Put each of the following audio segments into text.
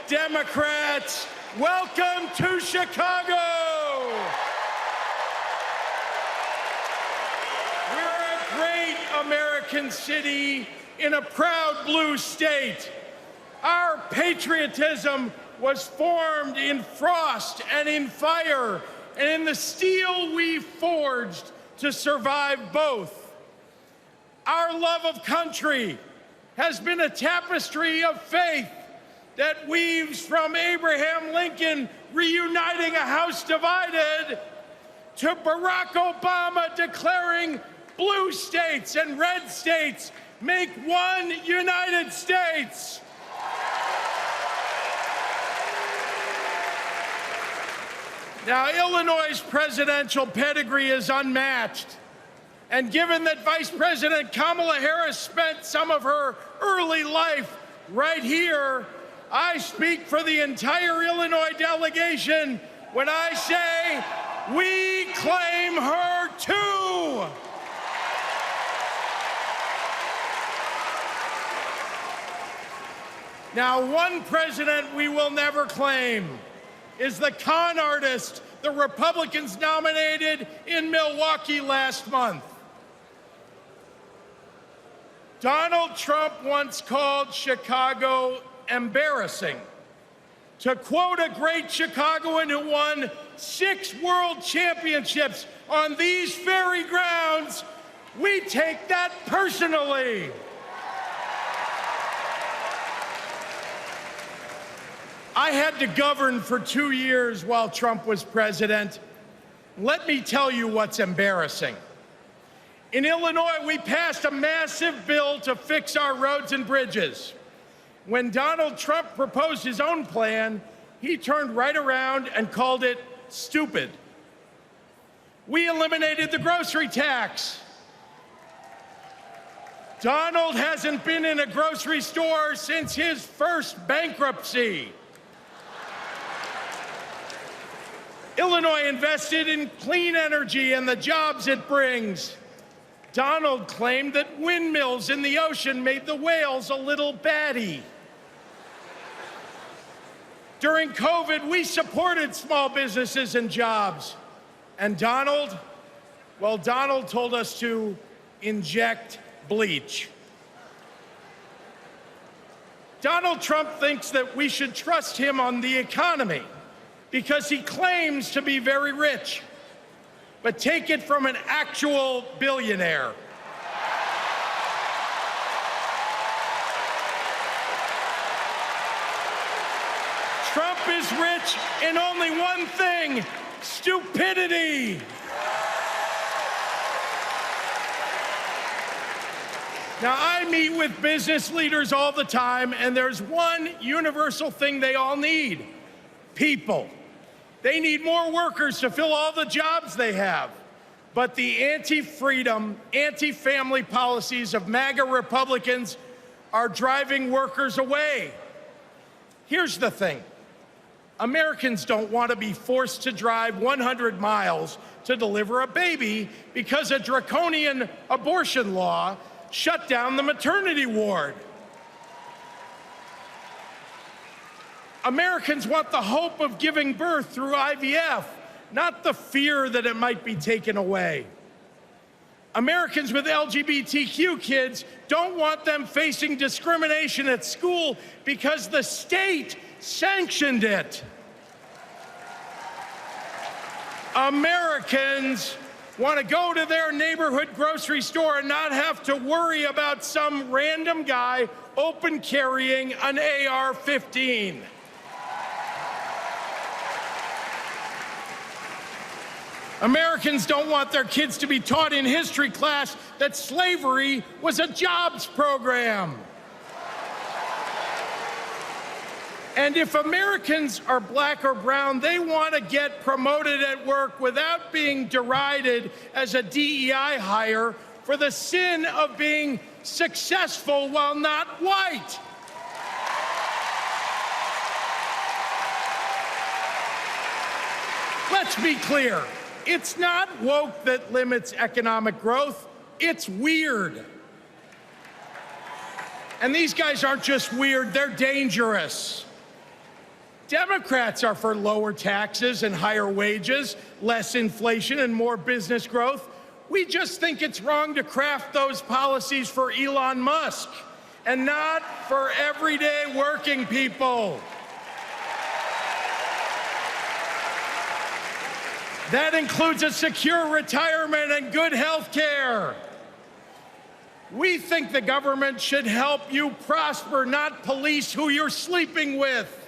Democrats, welcome to Chicago. We're a great American city in a proud blue state. Our patriotism was formed in frost and in fire, and in the steel we forged to survive both. Our love of country has been a tapestry of faith that weaves from Abraham Lincoln reuniting a house divided to Barack Obama declaring blue states and red states make one United States. Now, Illinois' presidential pedigree is unmatched. And given that Vice President Kamala Harris spent some of her early life right here, I speak for the entire Illinois delegation when I say we claim her too. Now, one president we will never claim is the con artist the Republicans nominated in Milwaukee last month. Donald Trump once called Chicago embarrassing. To quote a great Chicagoan who won 6 world championships on these very grounds, we take that personally. I had to govern for 2 years while Trump was president. Let me tell you what's embarrassing. In Illinois, we passed a massive bill to fix our roads and bridges. When Donald Trump proposed his own plan, he turned right around and called it stupid. We eliminated the grocery tax. Donald hasn't been in a grocery store since his first bankruptcy. Illinois invested in clean energy and the jobs it brings. Donald claimed that windmills in the ocean made the whales a little batty. During COVID, we supported small businesses and jobs. And Donald, well, Donald told us to inject bleach. Donald Trump thinks that we should trust him on the economy because he claims to be very rich. But take it from an actual billionaire. Trump is rich in only one thing: stupidity. Now, I meet with business leaders all the time, and there's one universal thing they all need: people. They need more workers to fill all the jobs they have. But the anti-freedom, anti-family policies of MAGA Republicans are driving workers away. Here's the thing. Americans don't want to be forced to drive 100 miles to deliver a baby because a draconian abortion law shut down the maternity ward. Americans want the hope of giving birth through IVF, not the fear that it might be taken away. Americans with LGBTQ kids don't want them facing discrimination at school because the state sanctioned it. Americans want to go to their neighborhood grocery store and not have to worry about some random guy open carrying an AR-15. Americans don't want their kids to be taught in history class that slavery was a jobs program. And if Americans are black or brown, they want to get promoted at work without being derided as a DEI hire for the sin of being successful while not white. Let's be clear. It's not woke that limits economic growth. It's weird. And these guys aren't just weird, they're dangerous. Democrats are for lower taxes and higher wages, less inflation and more business growth. We just think it's wrong to craft those policies for Elon Musk and not for everyday working people. That includes a secure retirement and good health care. We think the government should help you prosper, not police who you're sleeping with.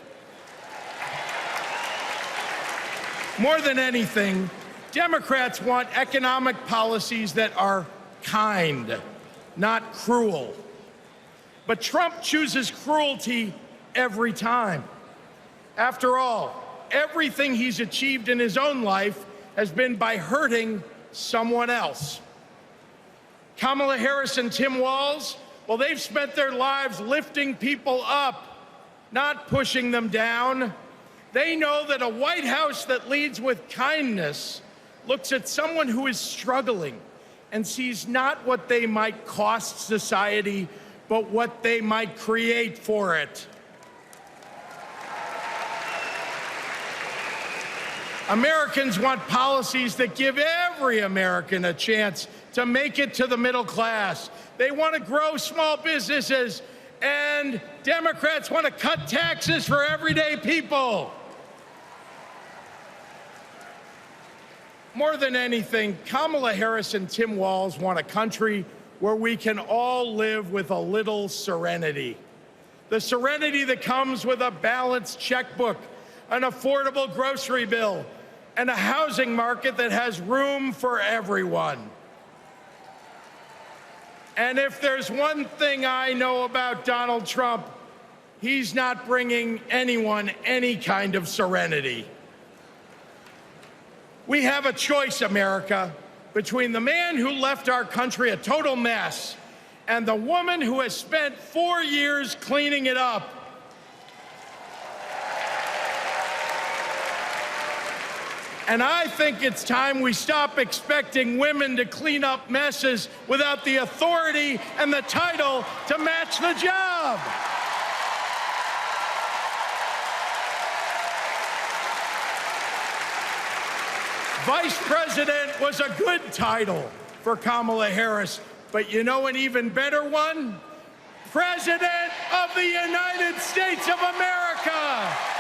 More than anything, Democrats want economic policies that are kind, not cruel. But Trump chooses cruelty every time. After all, everything he's achieved in his own life has been by hurting someone else. Kamala Harris and Tim Walz, well, they've spent their lives lifting people up, not pushing them down. They know that a White House that leads with kindness looks at someone who is struggling and sees not what they might cost society, but what they might create for it. Americans want policies that give every American a chance to make it to the middle class. They want to grow small businesses, and Democrats want to cut taxes for everyday people. More than anything, Kamala Harris and Tim Walz want a country where we can all live with a little serenity. The serenity that comes with a balanced checkbook, an affordable grocery bill, and a housing market that has room for everyone. And if there's one thing I know about Donald Trump, he's not bringing anyone any kind of serenity. We have a choice, America, between the man who left our country a total mess and the woman who has spent 4 years cleaning it up. And I think it's time we stop expecting women to clean up messes without the authority and the title to match the job. Vice President was a good title for Kamala Harris, but you know an even better one? President of the United States of America.